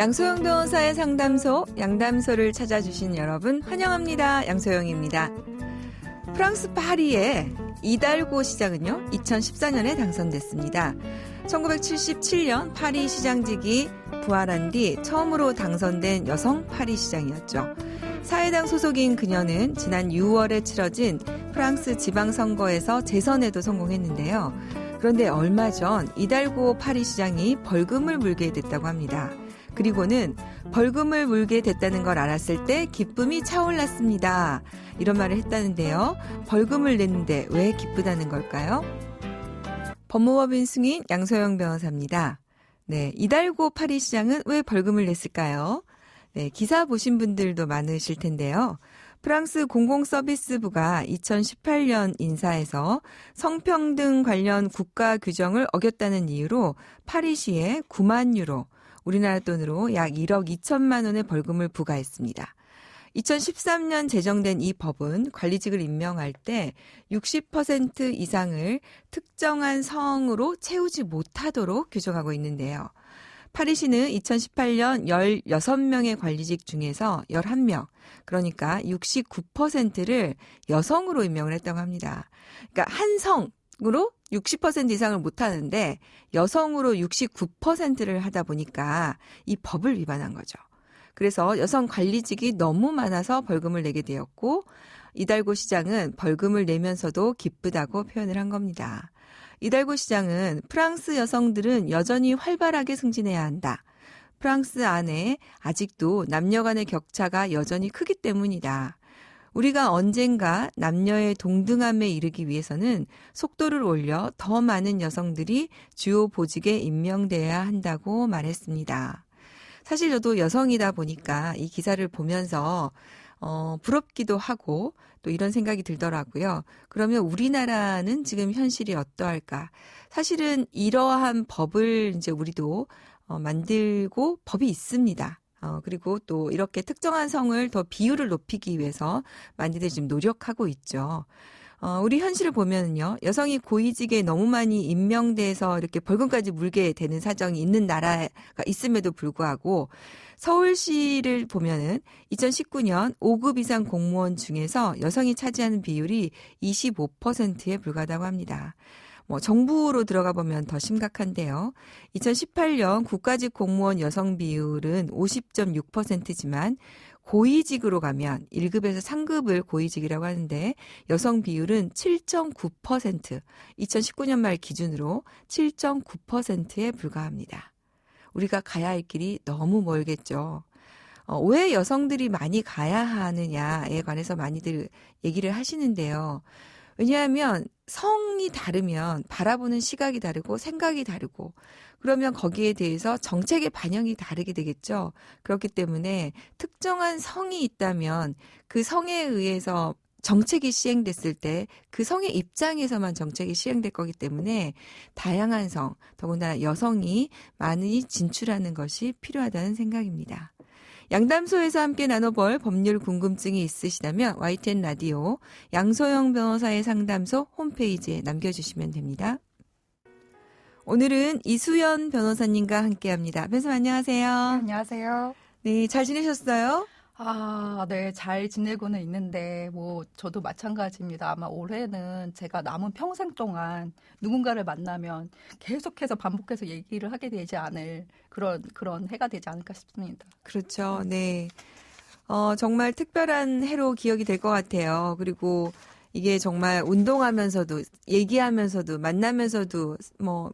양소영 변호사의 상담소, 양담소를 찾아주신 여러분 환영합니다. 양소영입니다. 프랑스 파리의 이달고 시장은요, 2014년에 당선됐습니다. 1977년 파리 시장직이 부활한 뒤 처음으로 당선된 여성 파리 시장이었죠. 사회당 소속인 그녀는 지난 6월에 치러진 프랑스 지방선거에서 재선에도 성공했는데요. 그런데 얼마 전 이달고 파리 시장이 벌금을 물게 됐다고 합니다. 그리고는 벌금을 물게 됐다는 걸 알았을 때 기쁨이 차올랐습니다. 이런 말을 했다는데요. 벌금을 냈는데 왜 기쁘다는 걸까요? 법무법인 승인 양소영 변호사입니다. 네, 이달고 파리 시장은 왜 벌금을 냈을까요? 네, 기사 보신 분들도 많으실 텐데요. 프랑스 공공서비스부가 2018년 인사에서 성평등 관련 국가 규정을 어겼다는 이유로 파리시에 9만 유로, 우리나라 돈으로 약 1억 2천만 원의 벌금을 부과했습니다. 2013년 제정된 이 법은 관리직을 임명할 때 60% 이상을 특정한 성으로 채우지 못하도록 규정하고 있는데요. 파리시는 2018년 16명의 관리직 중에서 11명, 그러니까 69%를 여성으로 임명을 했다고 합니다. 그러니까 한 성으로 60% 이상을 못하는데 여성으로 69%를 하다 보니까 이 법을 위반한 거죠. 그래서 여성 관리직이 너무 많아서 벌금을 내게 되었고, 이달고 시장은 벌금을 내면서도 기쁘다고 표현을 한 겁니다. 이달고 시장은 프랑스 여성들은 여전히 활발하게 승진해야 한다. 프랑스 안에 아직도 남녀 간의 격차가 여전히 크기 때문이다. 우리가 언젠가 남녀의 동등함에 이르기 위해서는 속도를 올려 더 많은 여성들이 주요 보직에 임명돼야 한다고 말했습니다. 사실 저도 여성이다 보니까 이 기사를 보면서 부럽기도 하고 또 이런 생각이 들더라고요. 그러면 우리나라는 지금 현실이 어떠할까? 사실은 이러한 법을 이제 우리도 만들고 법이 있습니다. 그리고 또 이렇게 특정한 성을 더 비율을 높이기 위해서 많이들 지금 노력하고 있죠. 우리 현실을 보면은요, 여성이 고위직에 너무 많이 임명돼서 이렇게 벌금까지 물게 되는 사정이 있는 나라가 있음에도 불구하고 서울시를 보면은 2019년 5급 이상 공무원 중에서 여성이 차지하는 비율이 25%에 불과하다고 합니다. 정부로 들어가 보면 더 심각한데요. 2018년 국가직 공무원 여성 비율은 50.6%지만 고위직으로 가면 1급에서 3급을 고위직이라고 하는데 여성 비율은 7.9%, 2019년 말 기준으로 7.9%에 불과합니다. 우리가 가야 할 길이 너무 멀겠죠. 왜 여성들이 많이 가야 하느냐에 관해서 많이들 얘기를 하시는데요. 왜냐하면 성이 다르면 바라보는 시각이 다르고 생각이 다르고 그러면 거기에 대해서 정책의 반영이 다르게 되겠죠. 그렇기 때문에 특정한 성이 있다면 그 성에 의해서 정책이 시행됐을 때 그 성의 입장에서만 정책이 시행될 거기 때문에 다양한 성, 더군다나 여성이 많이 진출하는 것이 필요하다는 생각입니다. 양담소에서 함께 나눠볼 법률 궁금증이 있으시다면 YTN 라디오 양소영 변호사의 상담소 홈페이지에 남겨주시면 됩니다. 오늘은 이수연 변호사님과 함께합니다. 변호사님 안녕하세요. 안녕하세요. 네, 잘 지내셨어요? 네, 잘 지내고는 있는데 저도 마찬가지입니다. 아마 올해는 제가 남은 평생 동안 누군가를 만나면 계속해서 반복해서 얘기를 하게 되지 않을 그런 해가 되지 않을까 싶습니다. 그렇죠. 네. 정말 특별한 해로 기억이 될 것 같아요. 그리고 이게 정말 운동하면서도 얘기하면서도 만나면서도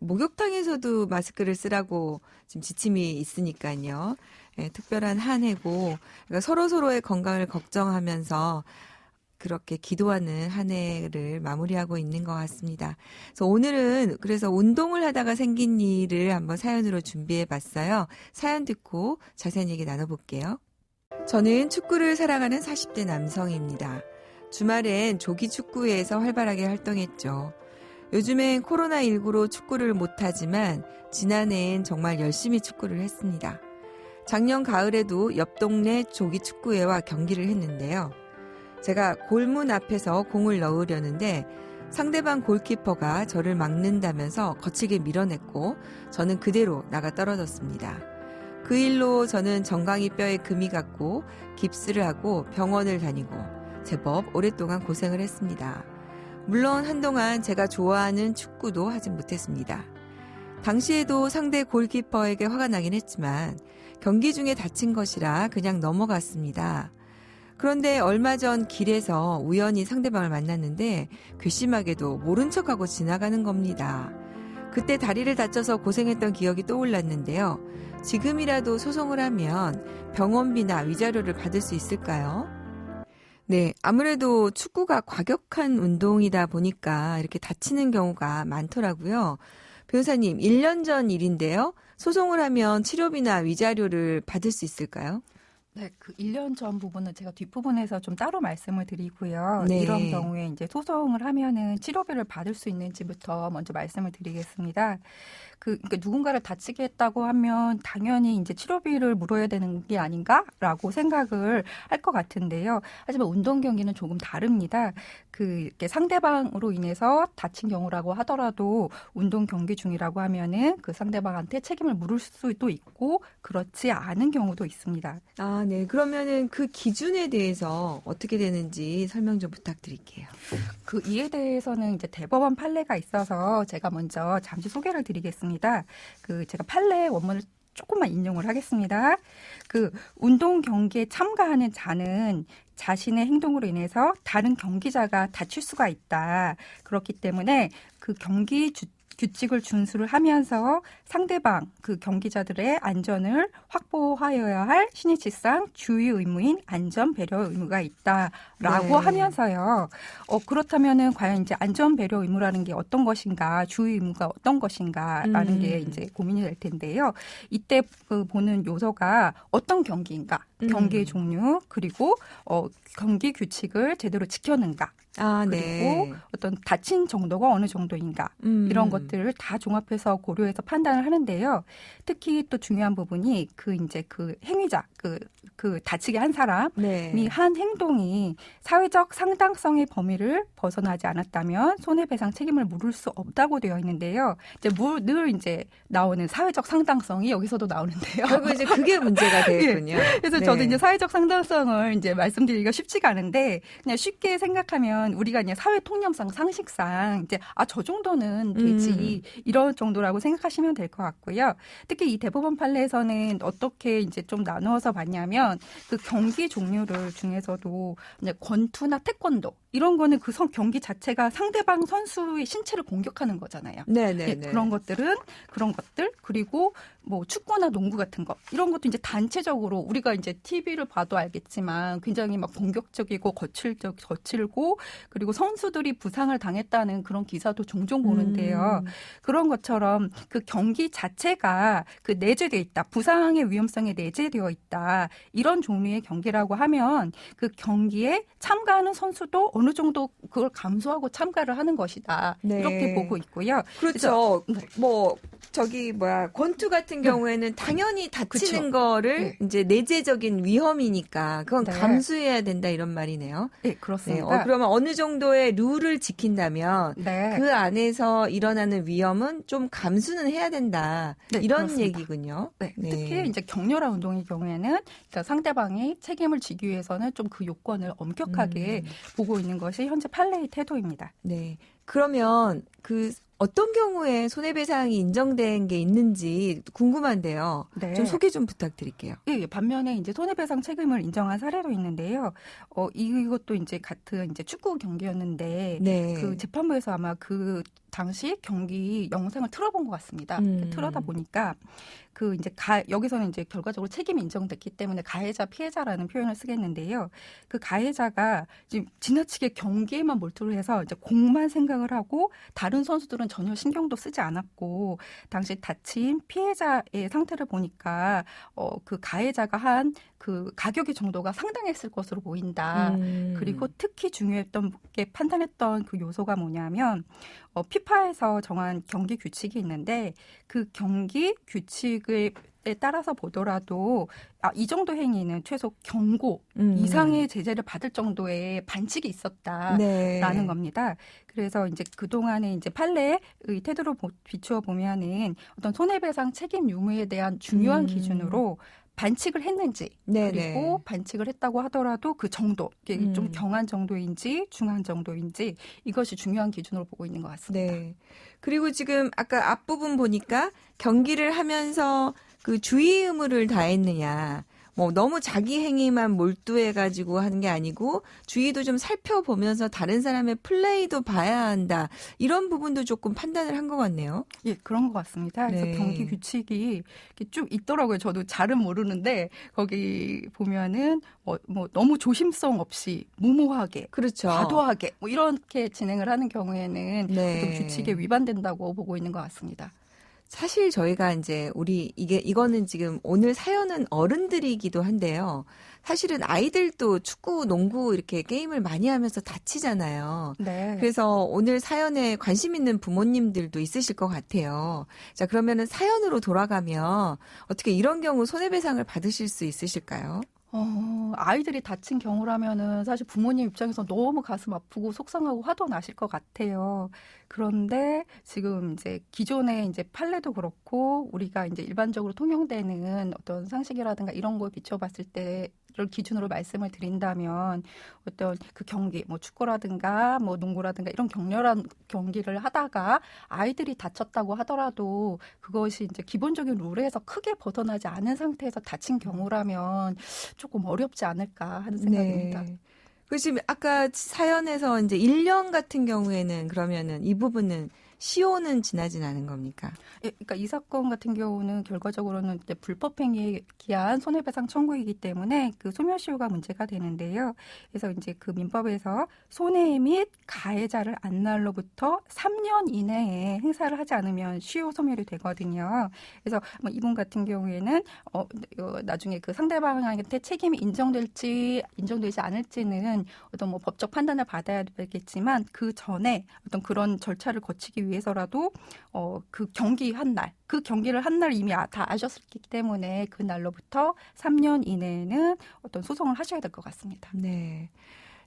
목욕탕에서도 마스크를 쓰라고 지금 지침이 있으니까요. 네, 특별한 한 해고 그러니까 서로서로의 건강을 걱정하면서 그렇게 기도하는 한 해를 마무리하고 있는 것 같습니다. 그래서 오늘은 운동을 하다가 생긴 일을 한번 사연으로 준비해 봤어요. 사연 듣고 자세한 얘기 나눠볼게요. 저는 축구를 사랑하는 40대 남성입니다. 주말엔 조기 축구회에서 활발하게 활동했죠. 요즘엔 코로나19로 축구를 못하지만 지난해엔 정말 열심히 축구를 했습니다. 작년 가을에도 옆 동네 조기 축구회와 경기를 했는데요. 제가 골문 앞에서 공을 넣으려는데 상대방 골키퍼가 저를 막는다면서 거칠게 밀어냈고 저는 그대로 나가 떨어졌습니다. 그 일로 저는 정강이 뼈에 금이 갔고 깁스를 하고 병원을 다니고 제법 오랫동안 고생을 했습니다. 물론 한동안 제가 좋아하는 축구도 하진 못했습니다. 당시에도 상대 골키퍼에게 화가 나긴 했지만 경기 중에 다친 것이라 그냥 넘어갔습니다. 그런데 얼마 전 길에서 우연히 상대방을 만났는데 괘씸하게도 모른 척하고 지나가는 겁니다. 그때 다리를 다쳐서 고생했던 기억이 떠올랐는데요. 지금이라도 소송을 하면 병원비나 위자료를 받을 수 있을까요? 네, 아무래도 축구가 과격한 운동이다 보니까 이렇게 다치는 경우가 많더라고요. 변호사님, 1년 전 일인데요. 소송을 하면 치료비나 위자료를 받을 수 있을까요? 네, 그 1년 전 부분은 제가 뒷부분에서 좀 따로 말씀을 드리고요. 네. 이런 경우에 이제 소송을 하면은 치료비를 받을 수 있는지부터 먼저 말씀을 드리겠습니다. 그러니까 누군가를 다치게 했다고 하면 당연히 이제 치료비를 물어야 되는 게 아닌가라고 생각을 할 것 같은데요. 하지만 운동 경기는 조금 다릅니다. 이렇게 상대방으로 인해서 다친 경우라고 하더라도 운동 경기 중이라고 하면은 그 상대방한테 책임을 물을 수도 있고 그렇지 않은 경우도 있습니다. 아, 네. 그러면은 그 기준에 대해서 어떻게 되는지 설명 좀 부탁드릴게요. 이에 대해서는 이제 대법원 판례가 있어서 제가 먼저 잠시 소개를 드리겠습니다. 제가 판례 원문을 조금만 인용을 하겠습니다. 운동 경기에 참가하는 자는 자신의 행동으로 인해서 다른 경기자가 다칠 수가 있다. 그렇기 때문에 그 경기 규칙을 준수를 하면서 상대방 그 경기자들의 안전을 확보하여야 할 신의치상 주의 의무인 안전 배려 의무가 있다라고 네. 하면서요. 그렇다면은 과연 이제 안전 배려 의무라는 게 어떤 것인가, 주의 의무가 어떤 것인가라는 게 이제 고민이 될 텐데요. 이때 보는 요소가 어떤 경기인가, 경기의 종류 그리고 경기 규칙을 제대로 지켰는가. 아, 그리고 네. 어떤 다친 정도가 어느 정도인가 이런 것들을 다 종합해서 고려해서 판단을 하는데요. 특히 또 중요한 부분이 이제 행위자 다치게 한 사람이 네. 한 행동이 사회적 상당성의 범위를 벗어나지 않았다면 손해배상 책임을 물을 수 없다고 되어 있는데요. 이제 늘 이제 나오는 사회적 상당성이 여기서도 나오는데요. 결국 이제 그게 문제가 되겠군요. 그래서 네. 저도 이제 사회적 상당성을 이제 말씀드리기가 쉽지가 않은데 그냥 쉽게 생각하면 우리가 이제 사회 통념상 상식상 이제 저 정도는 되지 이런 정도라고 생각하시면 될 것 같고요. 특히 이 대법원 판례에서는 어떻게 이제 좀 나누어서 봤냐면 경기 종류를 중에서도 이제 권투나 태권도 이런 거는 경기 자체가 상대방 선수의 신체를 공격하는 거잖아요. 네네. 그런 것들 그리고 뭐 축구나 농구 같은 거 이런 것도 이제 단체적으로 우리가 이제 TV를 봐도 알겠지만 굉장히 막 공격적이고 거칠고 그리고 선수들이 부상을 당했다는 그런 기사도 종종 보는데요. 그런 것처럼 그 경기 자체가 내재되어 있다. 부상의 위험성에 내재되어 있다. 이런 종류의 경기라고 하면 그 경기에 참가하는 선수도 어느 정도 그걸 감수하고 참가를 하는 것이다. 네. 이렇게 보고 있고요. 그렇죠. 그래서, 권투 같은 경우에는 당연히 다치는 그렇죠. 거를 이제 내재적인 위험이니까 그건 네. 감수해야 된다 이런 말이네요. 네, 그렇습니다. 네. 그러면 어느 정도의 룰을 지킨다면 네. 그 안에서 일어나는 위험은 좀 감수는 해야 된다. 네, 이런 그렇습니다. 얘기군요. 네, 네. 특히 이제 격렬한 운동의 경우에는 그러니까 상대방이 책임을 지기 위해서는 좀 그 요건을 엄격하게 보고 있는 것이 현재 판례의 태도입니다. 네. 그러면 어떤 경우에 손해배상이 인정된 게 있는지 궁금한데요. 네. 좀 소개 좀 부탁드릴게요. 예, 반면에 이제 손해배상 책임을 인정한 사례도 있는데요. 이것도 이제 같은 이제 축구 경기였는데 네. 그 재판부에서 아마 그 당시 경기 영상을 틀어본 것 같습니다. 틀어다 보니까 이제 여기서는 이제 결과적으로 책임이 인정됐기 때문에 가해자, 피해자라는 표현을 쓰겠는데요. 그 가해자가 지금 지나치게 경기에만 몰두를 해서 이제 공만 생각을 하고 다른 선수들은 전혀 신경도 쓰지 않았고 당시 다친 피해자의 상태를 보니까 그 가해자가 한 그 가격의 정도가 상당했을 것으로 보인다. 그리고 특히 중요했던 게 판단했던 그 요소가 뭐냐면 피파에서 정한 경기 규칙이 있는데 그 경기 규칙에 따라서 보더라도 이 정도 행위는 최소 경고 이상의 제재를 받을 정도의 반칙이 있었다라는 네. 겁니다. 그래서 이제 그동안에 이제 판례의 태도로 비추어 보면은 어떤 손해배상 책임 유무에 대한 중요한 기준으로 반칙을 했는지 네네. 그리고 반칙을 했다고 하더라도 그 정도 이게 좀 경한 정도인지 중한 정도인지 이것이 중요한 기준으로 보고 있는 것 같습니다. 네. 그리고 지금 아까 앞부분 보니까 경기를 하면서 그 주의 의무를 다했느냐. 뭐 너무 자기 행위만 몰두해가지고 하는 게 아니고 주의도 좀 살펴보면서 다른 사람의 플레이도 봐야 한다. 이런 부분도 조금 판단을 한 것 같네요. 예, 그런 것 같습니다. 그래서 네. 경기 규칙이 이렇게 쭉 있더라고요. 저도 잘은 모르는데 거기 보면은 뭐 너무 조심성 없이 무모하게, 그렇죠. 과도하게 뭐 이렇게 진행을 하는 경우에는 네. 어떤 규칙에 위반된다고 보고 있는 것 같습니다. 사실 저희가 이제 이거는 지금 오늘 사연은 어른들이기도 한데요. 사실은 아이들도 축구, 농구 이렇게 게임을 많이 하면서 다치잖아요. 네. 그래서 오늘 사연에 관심 있는 부모님들도 있으실 것 같아요. 자, 그러면은 사연으로 돌아가면 어떻게 이런 경우 손해배상을 받으실 수 있으실까요? 아이들이 다친 경우라면은 사실 부모님 입장에서 너무 가슴 아프고 속상하고 화도 나실 것 같아요. 그런데 지금 이제 기존의 이제 판례도 그렇고 우리가 이제 일반적으로 통용되는 어떤 상식이라든가 이런 걸 비춰봤을 때 를 기준으로 말씀을 드린다면 어떤 그 경기, 뭐 축구라든가 뭐 농구라든가 이런 격렬한 경기를 하다가 아이들이 다쳤다고 하더라도 그것이 이제 기본적인 룰에서 크게 벗어나지 않은 상태에서 다친 경우라면 조금 어렵지 않을까 하는 생각입니다. 네. 그 지금 아까 사연에서 이제 1년 같은 경우에는 그러면은 이 부분은 시효는 지나진 않은 겁니까? 예, 그러니까 이 사건 같은 경우는 결과적으로는 이제 불법행위에 기한 손해배상 청구이기 때문에 그 소멸시효가 문제가 되는데요. 그래서 이제 그 민법에서 손해 및 가해자를 안 날로부터 3년 이내에 행사를 하지 않으면 시효 소멸이 되거든요. 그래서 뭐 이분 같은 경우에는 나중에 그 상대방한테 책임이 인정될지 인정되지 않을지는 어떤 뭐 법적 판단을 받아야 되겠지만 그 전에 어떤 그런 절차를 거치기 위해서라도 그 그 경기를 한 날 이미 다 아셨기 때문에 그 날로부터 3년 이내에는 어떤 소송을 하셔야 될 것 같습니다. 네.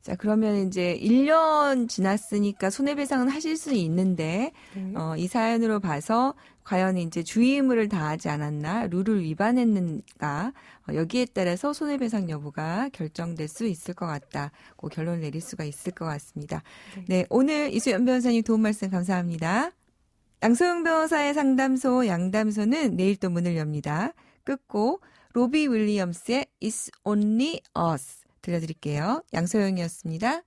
자, 그러면 이제 1년 지났으니까 손해배상은 하실 수 있는데, 네. 이 사연으로 봐서 과연 이제 주의 의무를 다하지 않았나, 룰을 위반했는가, 여기에 따라서 손해배상 여부가 결정될 수 있을 것 같다. 그 결론을 내릴 수가 있을 것 같습니다. 네, 오늘 이수연 변호사님 도움 말씀 감사합니다. 양소영 변호사의 상담소 양담소는 내일 또 문을 엽니다. 끝곡 로비 윌리엄스의 It's Only Us 들려드릴게요. 양소영이었습니다.